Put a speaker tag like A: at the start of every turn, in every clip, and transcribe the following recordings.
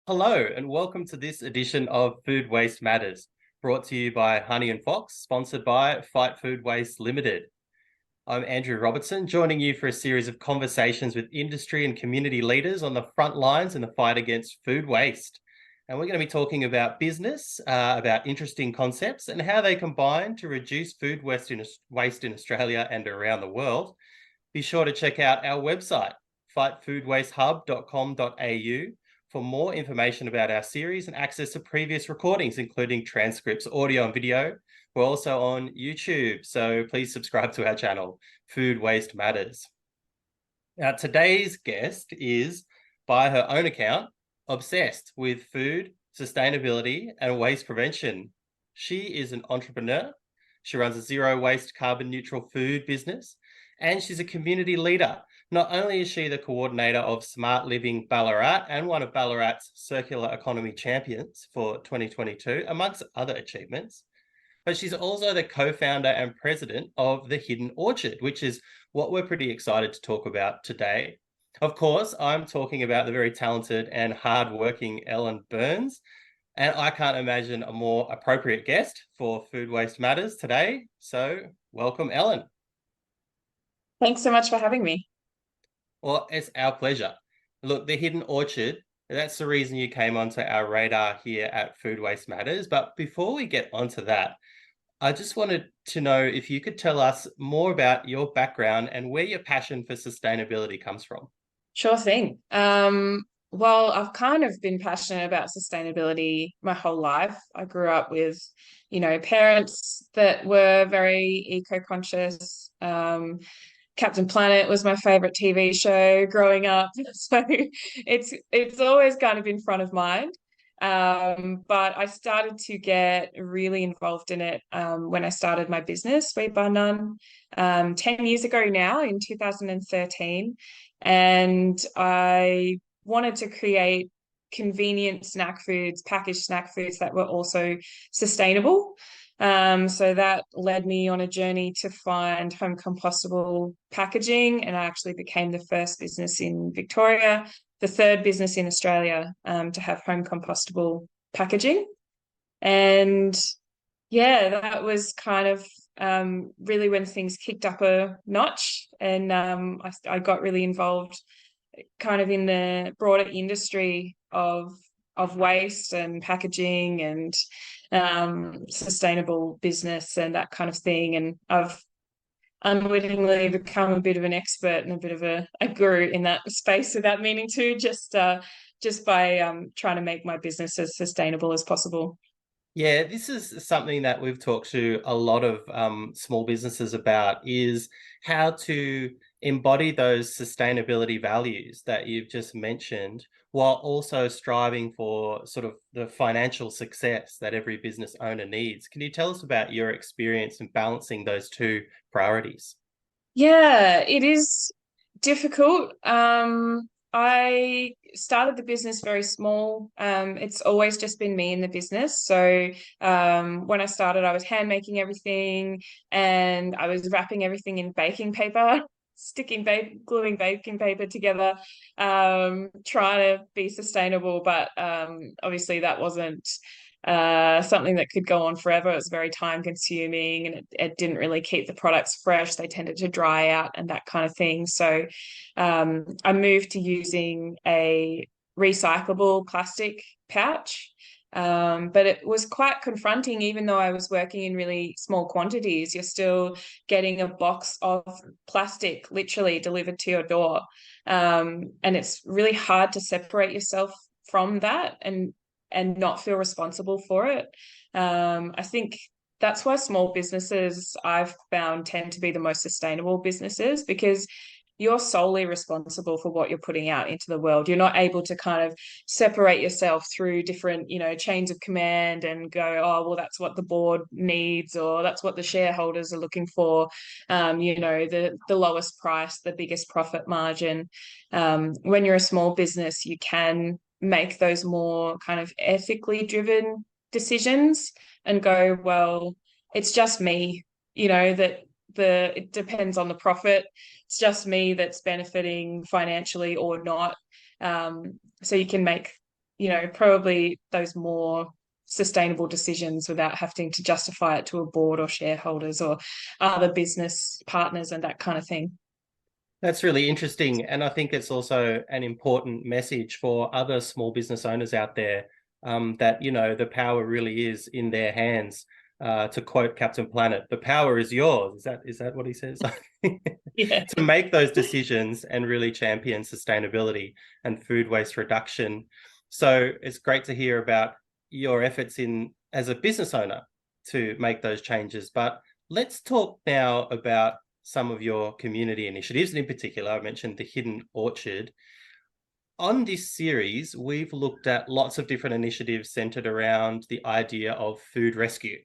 A: Hello, and welcome to this edition of Food Waste Matters, brought to you by Honey and Fox, sponsored by Fight Food Waste Limited. I'm Andrew Robertson, joining you for a series of conversations with industry and community leaders on the front lines in the fight against food waste. And we're going to be talking about business, about interesting concepts, and how they combine to reduce food waste in Australia and around the world. Be sure to check out our website, fightfoodwastehub.com.au, for more information about our series and access to previous recordings, including transcripts, audio and video. We're also on YouTube, so please subscribe to our channel, Food Waste Matters. Now, today's guest is, by her own account, obsessed with food, sustainability, and waste prevention. She is an entrepreneur. She runs a zero waste carbon neutral food business, and she's a community leader. Not only is she the coordinator of Smart Living Ballarat and one of Ballarat's circular economy champions for 2022, amongst other achievements, but she's also the co-founder and president of The Hidden Orchard, which is what we're pretty excited to talk about today. Of course, I'm talking about the very talented and hardworking Ellen Burns, and I can't imagine a more appropriate guest for Food Waste Matters today. So welcome, Ellen.
B: Thanks so much for having me.
A: Well, it's our pleasure. Look, The Hidden Orchard, that's the reason you came onto our radar here at Food Waste Matters. But before we get onto that, I just wanted to know if you could tell us more about your background and where your passion for sustainability comes from.
B: Sure thing. Well, I've kind of been passionate about sustainability my whole life. I grew up with, parents that were very eco-conscious. Captain Planet was my favorite TV show growing up. So it's always kind of in front of mind. But I started to get really involved in it when I started my business, Sweet Bar None, 10 years ago now in 2013. And I wanted to create convenient snack foods, packaged snack foods that were also sustainable. So that led me on a journey to find home compostable packaging, and I actually became the first business in Victoria, the third business in Australia, to have home compostable packaging. And yeah, that was kind of really when things kicked up a notch, and I got really involved kind of in the broader industry of waste and packaging and sustainable business and that kind of thing. And I've unwittingly become a bit of an expert and a bit of a guru in that space without meaning to, just by trying to make my business as sustainable as possible.
A: Yeah, this is something that we've talked to a lot of small businesses about, is how to embody those sustainability values that you've just mentioned while also striving for sort of the financial success that every business owner needs. Can you tell us about your experience in balancing those two priorities?
B: Yeah, it is difficult. I started the business very small. It's always just been me in the business. So when I started, I was hand making everything, and I was wrapping everything in baking paper, gluing baking paper together, trying to be sustainable. But obviously that wasn't something that could go on forever. It was very time consuming, and it didn't really keep the products fresh. They tended to dry out and that kind of thing. So I moved to using a recyclable plastic pouch. But it was quite confronting, even though I was working in really small quantities. You're still getting a box of plastic literally delivered to your door. And it's really hard to separate yourself from that and not feel responsible for it. I think that's why small businesses, I've found, tend to be the most sustainable businesses, because you're solely responsible for what you're putting out into the world. You're not able to kind of separate yourself through different, chains of command and go, oh, well, that's what the board needs, or that's what the shareholders are looking for. The lowest price, the biggest profit margin. When you're a small business, you can make those more kind of ethically driven decisions and go, well, it's just me, that it depends on the profit. It's just me that's benefiting financially or not. So you can make probably those more sustainable decisions without having to justify it to a board or shareholders or other business partners and that kind of thing.
A: That's really interesting. And I think it's also an important message for other small business owners out there, that, the power really is in their hands. To quote Captain Planet, the power is yours. Is that what he says?
B: Yeah.
A: To make those decisions and really champion sustainability and food waste reduction. So it's great to hear about your efforts in as a business owner to make those changes. But let's talk now about some of your community initiatives. And in particular, I mentioned the Hidden Orchard. On this series, we've looked at lots of different initiatives centered around the idea of food rescue.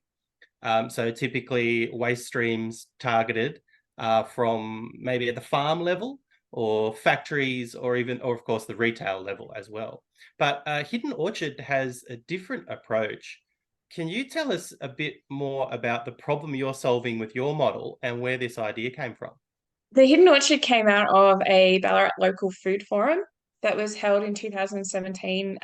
A: So typically waste streams targeted from maybe at the farm level or factories or of course the retail level as well. But Hidden Orchard has a different approach. Can you tell us a bit more about the problem you're solving with your model and where this idea came from?
B: The Hidden Orchard came out of a Ballarat local food forum that was held in 2017,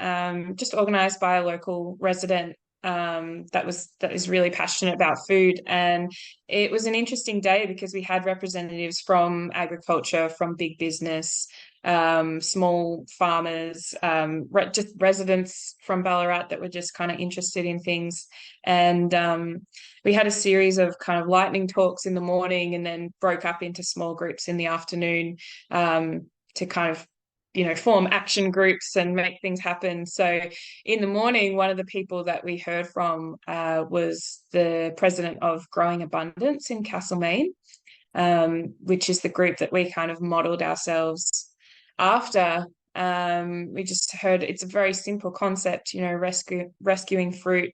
B: just organised by a local resident that is really passionate about food. And it was an interesting day because we had representatives from agriculture, from big business, small farmers, just residents from Ballarat that were just kind of interested in things. And we had a series of kind of lightning talks in the morning and then broke up into small groups in the afternoon, to kind of form action groups and make things happen. So in the morning, one of the people that we heard from was the president of Growing Abundance in Castlemaine, which is the group that we kind of modelled ourselves after. We just heard it's a very simple concept, rescuing fruit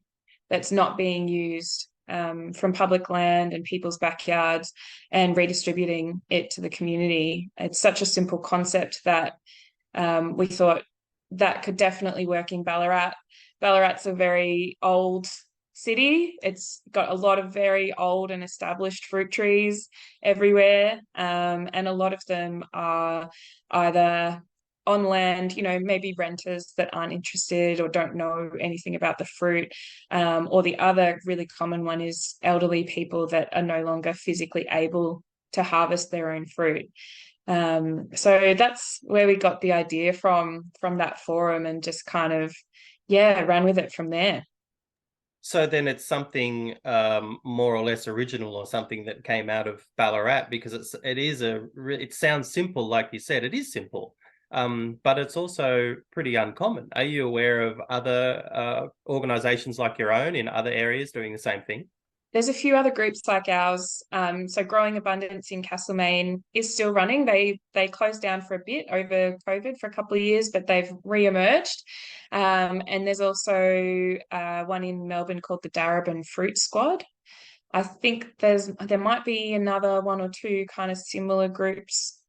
B: that's not being used from public land and people's backyards and redistributing it to the community. It's such a simple concept that we thought that could definitely work in Ballarat. Ballarat's a very old city. It's got a lot of very old and established fruit trees everywhere, and a lot of them are either on land, maybe renters that aren't interested or don't know anything about the fruit, or the other really common one is elderly people that are no longer physically able to harvest their own fruit. So that's where we got the idea from that forum and just kind of, ran with it from there.
A: So then it's something more or less original or something that came out of Ballarat because it sounds simple, like you said, it is simple, but it's also pretty uncommon. Are you aware of other organizations like your own in other areas doing the same thing?
B: There's a few other groups like ours. So Growing Abundance in Castlemaine is still running. They closed down for a bit over COVID for a couple of years, but they've re-emerged. And there's also one in Melbourne called the Darebin Fruit Squad. I think there might be another one or two kind of similar groups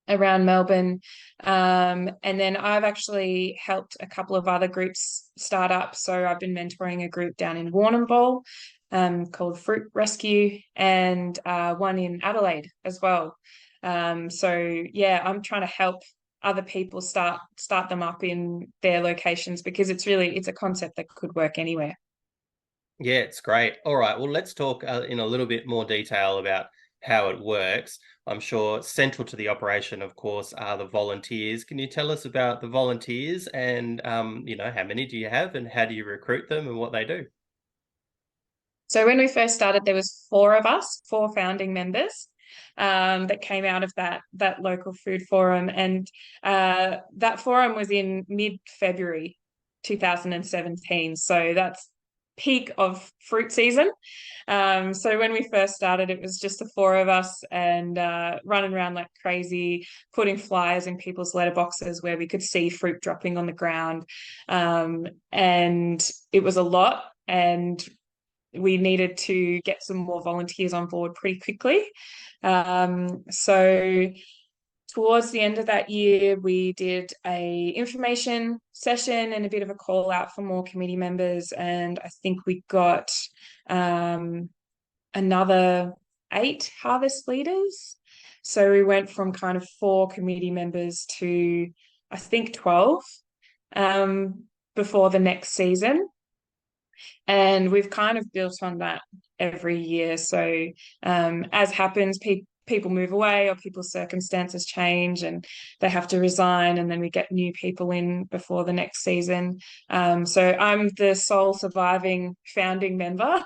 B: around Melbourne. And then I've actually helped a couple of other groups start up. So I've been mentoring a group down in Warrnambool called Fruit Rescue, and one in Adelaide as well. So yeah, I'm trying to help other people start them up in their locations because it's a concept that could work anywhere.
A: Yeah, it's great. All right, well, let's talk in a little bit more detail about how it works. I'm sure central to the operation, of course, are the volunteers. Can you tell us about the volunteers and, how many do you have and how do you recruit them and what they do?
B: So when we first started, there was four of us, four founding members, that came out of that local food forum, and that forum was in mid-February 2017. So that's peak of fruit season. So when we first started, it was just the four of us and running around like crazy, putting flyers in people's letterboxes where we could see fruit dropping on the ground, and it was a lot. And we needed to get some more volunteers on board pretty quickly. So towards the end of that year, we did a information session and a bit of a call out for more committee members. And I think we got another 8 harvest leaders. So we went from kind of 4 committee members to, I think, 12. before the next season. And we've kind of built on that every year. So as happens, people move away or people's circumstances change and they have to resign, and then we get new people in before the next season. So I'm the sole surviving founding member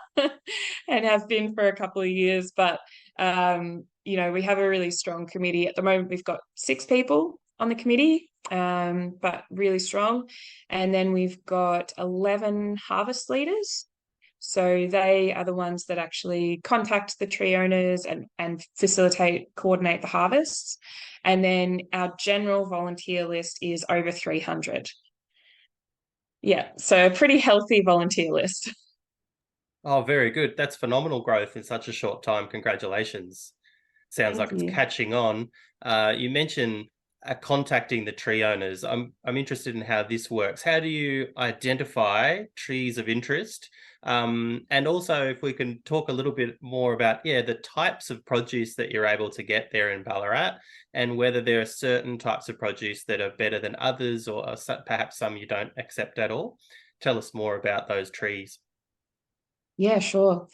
B: and have been for a couple of years. But we have a really strong committee. At the moment, we've got 6 people on the committee, but really strong. And then we've got 11 harvest leaders. So they are the ones that actually contact the tree owners and coordinate the harvests. And then our general volunteer list is over 300. Yeah, so a pretty healthy volunteer list.
A: Oh, very good. That's phenomenal growth in such a short time. Congratulations. Sounds
B: Thank
A: like it's
B: you.
A: catching on. You mentioned contacting the tree owners. I'm interested in how this works. How do you identify trees of interest? And also, if we can talk a little bit more about, the types of produce that you're able to get there in Ballarat, and whether there are certain types of produce that are better than others, or perhaps some you don't accept at all. Tell us more about those trees.
B: Yeah, sure.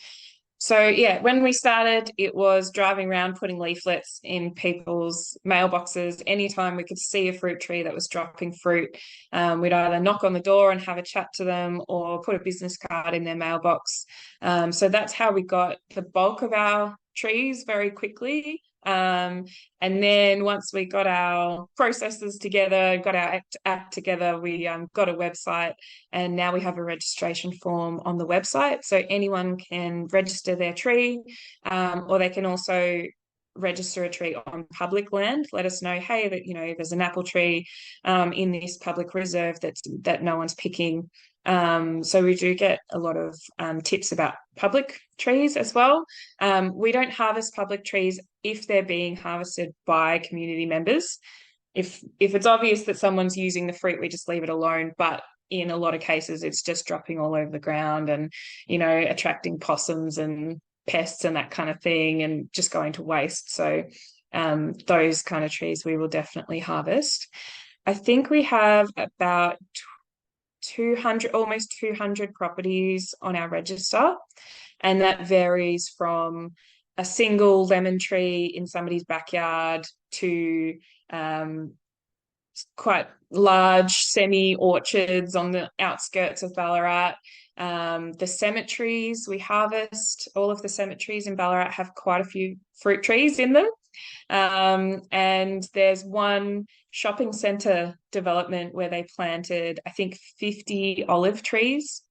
B: So yeah, when we started, it was driving around putting leaflets in people's mailboxes. Anytime we could see a fruit tree that was dropping fruit, we'd either knock on the door and have a chat to them or put a business card in their mailbox. So that's how we got the bulk of our trees very quickly. And then once we got our processes together, got our act together, we got a website, and now we have a registration form on the website. So anyone can register their tree, or they can also register a tree on public land. Let us know, hey, that there's an apple tree in this public reserve that no one's picking. So we do get a lot of tips about public trees as well. We don't harvest public trees if they're being harvested by community members. If it's obvious that someone's using the fruit, we just leave it alone. But in a lot of cases, it's just dropping all over the ground and, attracting possums and pests and that kind of thing, and just going to waste. So those kind of trees we will definitely harvest. I think we have about 200, almost 200 properties on our register, and that varies from a single lemon tree in somebody's backyard to quite large semi-orchards on the outskirts of Ballarat. The cemeteries we harvest, all of the cemeteries in Ballarat have quite a few fruit trees in them. And there's one shopping centre development where they planted, I think, 50 olive trees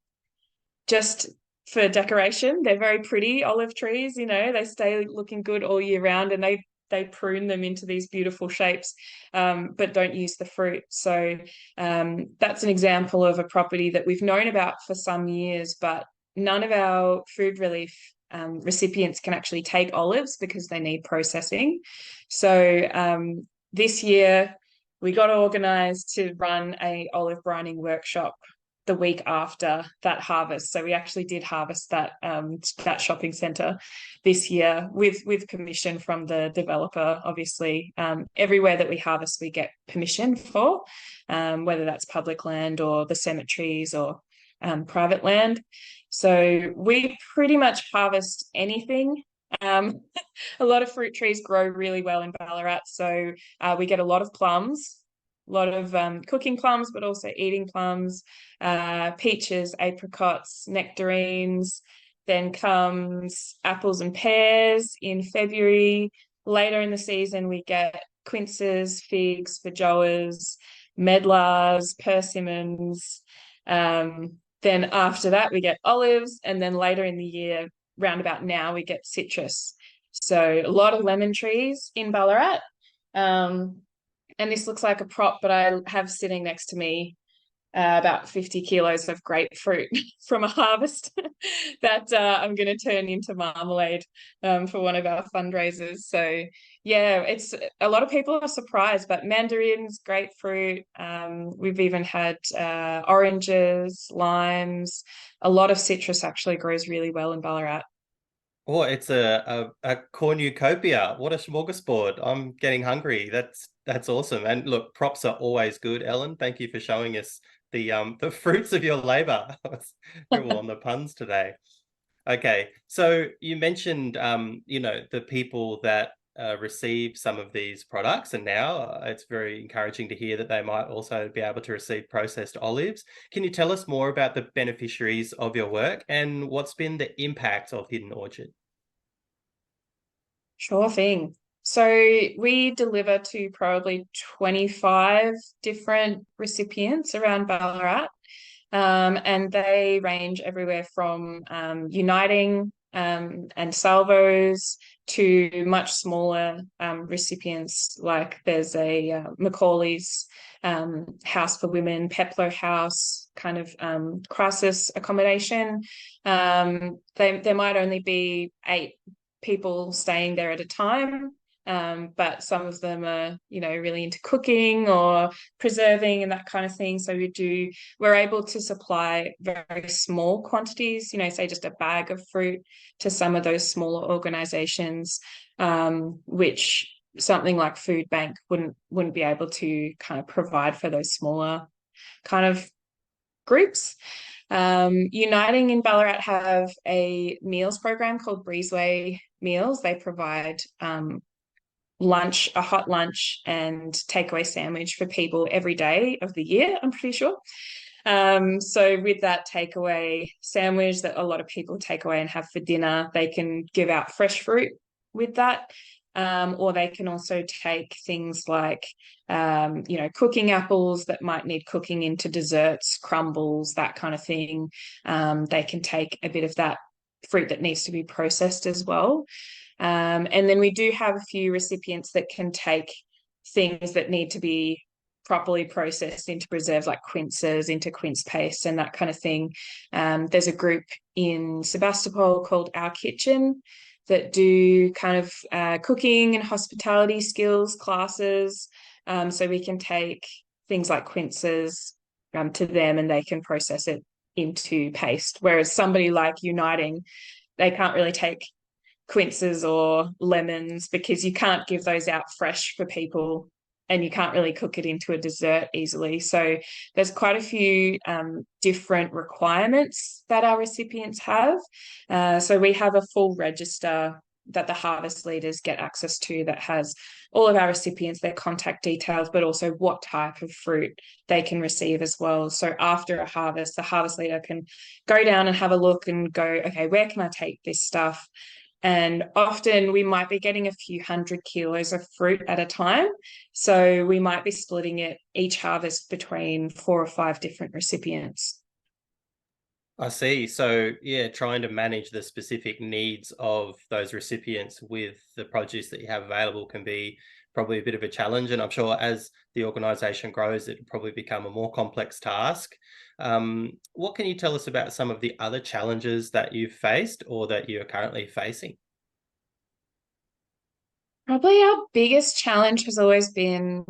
B: just for decoration. They're very pretty olive trees, they stay looking good all year round, and they prune them into these beautiful shapes, but don't use the fruit. So that's an example of a property that we've known about for some years, but none of our food relief recipients can actually take olives because they need processing. So this year we got organised to run a olive brining workshop the week after that harvest. So we actually did harvest that shopping centre this year with permission from the developer. Obviously, everywhere that we harvest, we get permission for, whether that's public land or the cemeteries or private land. So we pretty much harvest anything. A lot of fruit trees grow really well in Ballarat, so we get a lot of plums, a lot of cooking plums, but also eating plums, peaches, apricots, nectarines. Then comes apples and pears in February. Later in the season, we get quinces, figs, feijoas, medlars, persimmons. Then after that, we get olives, and then later in the year, round about now, we get citrus. So a lot of lemon trees in Ballarat. And this looks like a prop, but I have sitting next to me about 50 kilos of grapefruit from a harvest that I'm going to turn into marmalade for one of our fundraisers. So yeah, it's a lot of people are surprised, but mandarins, grapefruit, we've even had oranges, limes. A lot of citrus actually grows really well in Ballarat.
A: Oh, it's a cornucopia. What a smorgasbord. I'm getting hungry. That's awesome. And look, props are always good, Ellen. Thank you for showing us the fruits of your labor. We're all on the puns today. Okay, so you mentioned the people that receive some of these products, and now it's very encouraging to hear that they might also be able to receive processed olives. Can you tell us more about the beneficiaries of your work and what's been the impact of Hidden Orchard?
B: Sure thing. So we deliver to probably 25 different recipients around Ballarat. And they range everywhere from uniting and salvos to much smaller recipients, like there's a Macaulay's House for Women, Peplo House, kind of crisis accommodation. There might only be 8 people staying there at a time. But some of them are, really into cooking or preserving and that kind of thing. So we're able to supply very small quantities, say just a bag of fruit to some of those smaller organizations, which something like Food Bank wouldn't be able to kind of provide for those smaller kind of groups. Uniting in Ballarat have a meals program called Breezeway Meals. They provide a hot lunch and takeaway sandwich for people every day of the year, I'm pretty sure. So with that takeaway sandwich that a lot of people take away and have for dinner, they can give out fresh fruit with that. Or they can also take things like, cooking apples that might need cooking into desserts, crumbles, that kind of thing. They can take a bit of that fruit that needs to be processed as well. And then we do have a few recipients that can take things that need to be properly processed into preserves, like quinces, into quince paste and that kind of thing. There's a group in Sebastopol called Our Kitchen that do kind of cooking and hospitality skills classes. So we can take things like quinces to them and they can process it into paste. Whereas somebody like Uniting, they can't really take quinces or lemons because you can't give those out fresh for people and you can't really cook it into a dessert easily. So there's quite a few different requirements that our recipients have. So we have a full register that the harvest leaders get access to that has all of our recipients, their contact details, but also what type of fruit they can receive as well. So after a harvest, the harvest leader can go down and have a look and go, okay, where can I take this stuff? And often we might be getting a few 100 kilos of fruit at a time. So we might be splitting it each harvest between 4 or 5 different recipients.
A: I see. So, yeah, trying to manage the specific needs of those recipients with the produce that you have available can be probably a bit of a challenge. And I'm sure as the organization grows, it'll probably become a more complex task. What can you tell us about some of the other challenges that you've faced or that you're currently facing?
B: Probably our biggest challenge has always been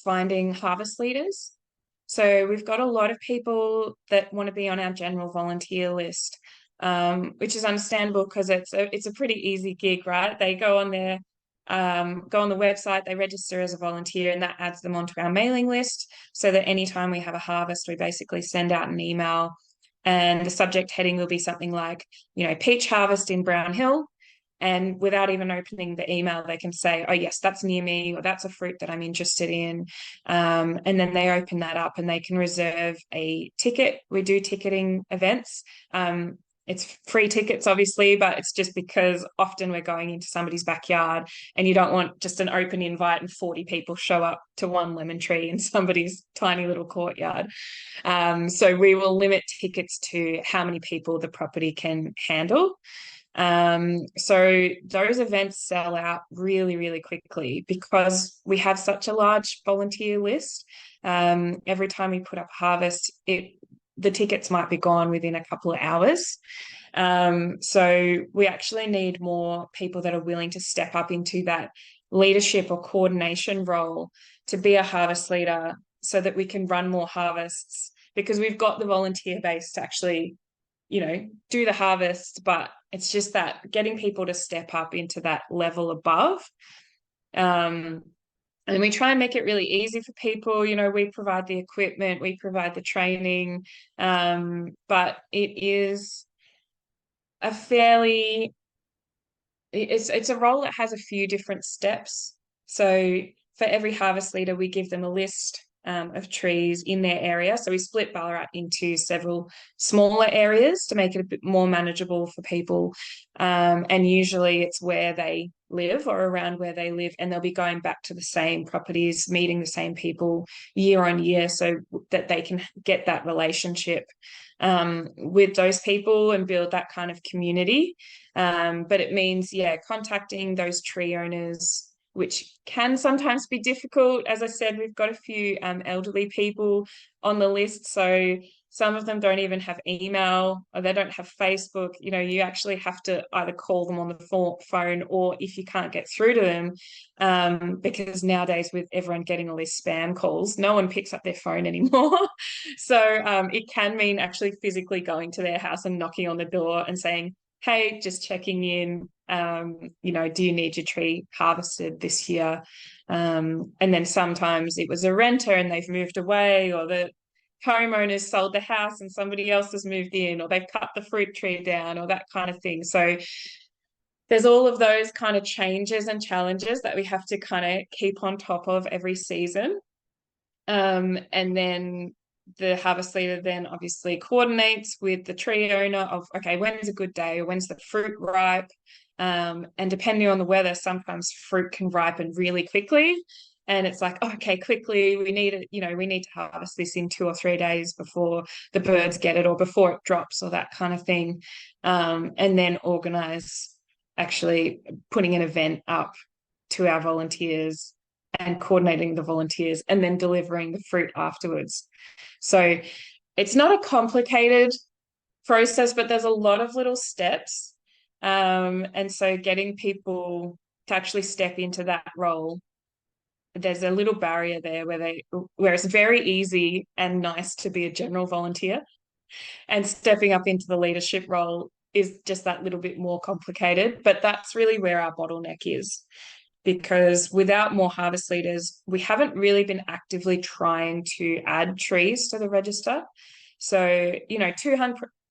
B: finding harvest leaders. So we've got a lot of people that want to be on our general volunteer list, which is understandable because it's a pretty easy gig, right? They go on go on the website, they register as a volunteer, and that adds them onto our mailing list. So that anytime we have a harvest, we basically send out an email, and the subject heading will be something like, peach harvest in Brown Hill. And without even opening the email, they can say, oh, yes, that's near me, or that's a fruit that I'm interested in. And then they open that up and they can reserve a ticket. We do ticketing events. It's free tickets, obviously, but it's just because often we're going into somebody's backyard and you don't want just an open invite and 40 people show up to one lemon tree in somebody's tiny little courtyard. So we will limit tickets to how many people the property can handle. So those events sell out really, really quickly because we have such a large volunteer list. Every time we put up harvest, the tickets might be gone within a couple of hours. So we actually need more people that are willing to step up into that leadership or coordination role to be a harvest leader so that we can run more harvests, because we've got the volunteer base to actually do the harvest, but it's just that getting people to step up into that level above. And And we try and make it really easy for people. We provide the equipment, we provide the training, but it is a fairly it's a role that has a few different steps. So for every harvest leader, we give them a list of trees in their area. So we split Ballarat into several smaller areas to make it a bit more manageable for people. And usually it's where they live or around where they live, and they'll be going back to the same properties, meeting the same people year on year, so that they can get that relationship with those people and build that kind of community. But it means, contacting those tree owners, which can sometimes be difficult. As I said, we've got a few elderly people on the list. So some of them don't even have email, or they don't have Facebook. You actually have to either call them on the phone, or if you can't get through to them, because nowadays with everyone getting all these spam calls, no one picks up their phone anymore. So it can mean actually physically going to their house and knocking on the door and saying, hey, just checking in, do you need your tree harvested this year? And then sometimes it was a renter and they've moved away, or the homeowners sold the house and somebody else has moved in, or they've cut the fruit tree down, or that kind of thing. So there's all of those kind of changes and challenges that we have to kind of keep on top of every season. And then the harvest leader then obviously coordinates with the tree owner of, okay, when's a good day, or when's the fruit ripe? And depending on the weather, sometimes fruit can ripen really quickly. And it's like, oh, okay, quickly, we need it, we need to harvest this in 2 or 3 days before the birds get it, or before it drops, or that kind of thing. And then organize actually putting an event up to our volunteers and coordinating the volunteers, and then delivering the fruit afterwards. So it's not a complicated process, but there's a lot of little steps. And so getting people to actually step into that role, there's a little barrier there where it's very easy and nice to be a general volunteer, and stepping up into the leadership role is just that little bit more complicated. But that's really where our bottleneck is, because without more harvest leaders, we haven't really been actively trying to add trees to the register. So,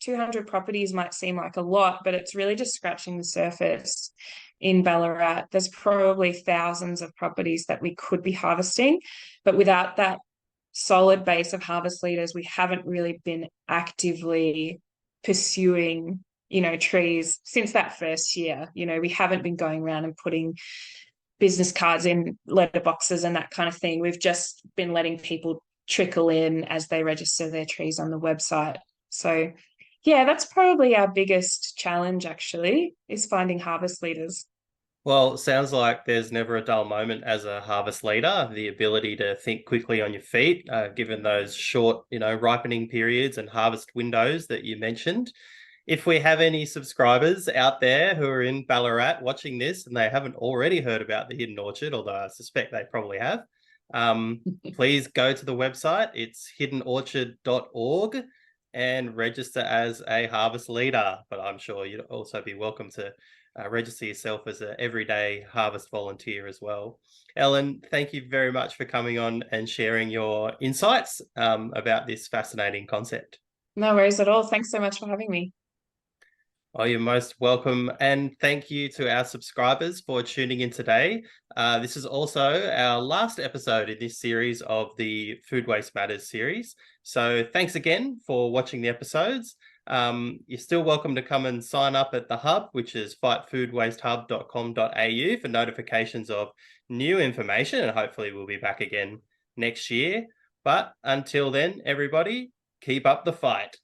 B: 200 properties might seem like a lot, but it's really just scratching the surface. In Ballarat, there's probably thousands of properties that we could be harvesting, but without that solid base of harvest leaders, we haven't really been actively pursuing, trees since that first year. We haven't been going around and putting business cards in letterboxes and that kind of thing. We've just been letting people trickle in as they register their trees on the website. So yeah, that's probably our biggest challenge, actually, is finding harvest leaders.
A: Well, it sounds like there's never a dull moment as a harvest leader. The ability to think quickly on your feet, given those short, ripening periods and harvest windows that you mentioned. If we have any subscribers out there who are in Ballarat watching this and they haven't already heard about the Hidden Orchard, although I suspect they probably have, please go to the website. It's hiddenorchard.org and register as a harvest leader. But I'm sure you'd also be welcome to register yourself as an everyday harvest volunteer as well. Ellen, thank you very much for coming on and sharing your insights about this fascinating concept.
B: No worries at all. Thanks so much for having me.
A: Oh, you're most welcome. And thank you to our subscribers for tuning in today. This is also our last episode in this series of the Food Waste Matters series. So thanks again for watching the episodes. You're still welcome to come and sign up at the hub, which is fightfoodwastehub.com.au, for notifications of new information, and hopefully we'll be back again next year. But until then, everybody, keep up the fight.